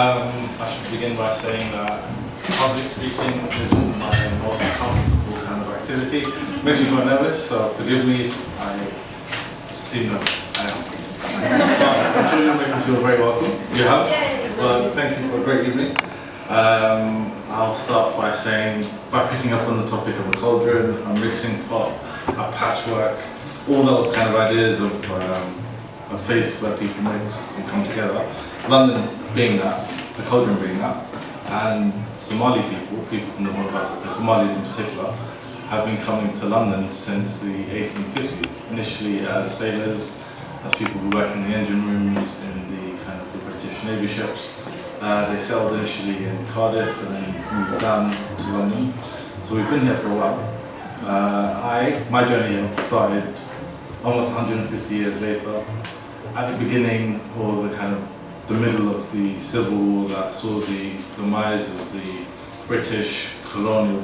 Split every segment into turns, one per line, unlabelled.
I should begin by saying that public speaking isn't my most comfortable kind of activity. It makes me quite nervous, so forgive me. I seem nervous. I am. I'm sure you'll make me feel very welcome. You have. Well, thank you for a great evening. I'll start by picking up on the topic of the cauldron, a mixing pot, a patchwork, all those kind of ideas of a place where people mix and come together. London being that, the cauldron being that, and Somali people from the Horn of Africa, Somalis in particular, have been coming to London since the 1850s. Initially as sailors, as people who worked in the engine rooms in the kind of the British Navy ships. They settled initially in Cardiff and then moved down to London. So we've been here for a while. My journey started almost 150 years later. At the beginning, or the middle of the Civil War that saw the demise of the British colonial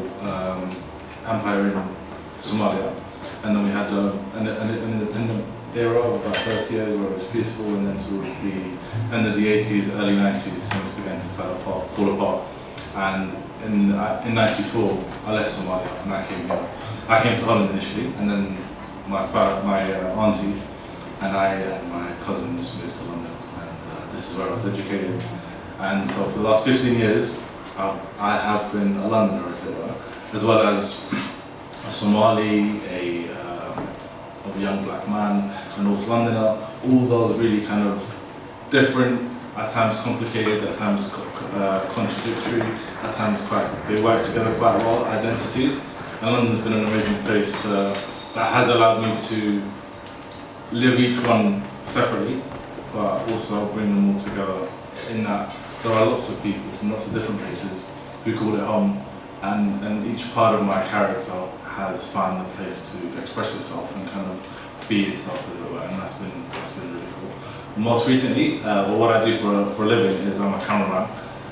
empire in Somalia, and then we had an independent era of about 30 years where it was peaceful, and then towards the end of the 80s, early 90s, things began to fall apart. And in 94, I left Somalia and I came here. I came to Holland initially, and then my auntie and I and my cousins moved to London. This is where I was educated, and so for the last 15 years I have been a Londoner, as well as a Somali, a young black man, a North Londoner, all those really kind of different, at times complicated, at times contradictory, at times they work together quite well, identities. And London's been an amazing place that has allowed me to live each one separately, but also bring them all together in that there are lots of people from lots of different places who call it home, and each part of my character has found a place to express itself and kind of be itself, as it were, and that's been really cool. Most recently, what I do for a living is I'm a cameraman,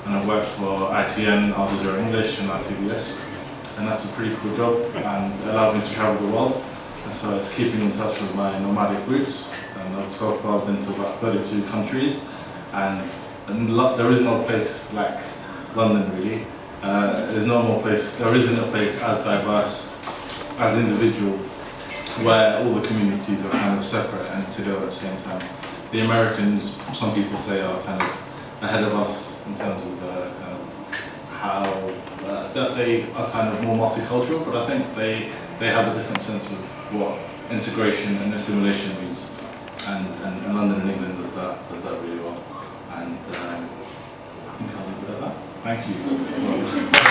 and I've worked for ITN, Al Jazeera English, and ICBS, and that's a pretty cool job, and it allows me to travel the world. And so it's keeping in touch with my nomadic roots, and I've so far been to about 32 countries, and there is no place like London really. There isn't a place as diverse, as individual, where all the communities are kind of separate and together at the same time. The Americans, some people say, are kind of ahead of us in terms of how that they are kind of more multicultural, but I think they have a different sense of what integration and assimilation means, and London and England does that really well, and I think I'll leave it at that. Thank you.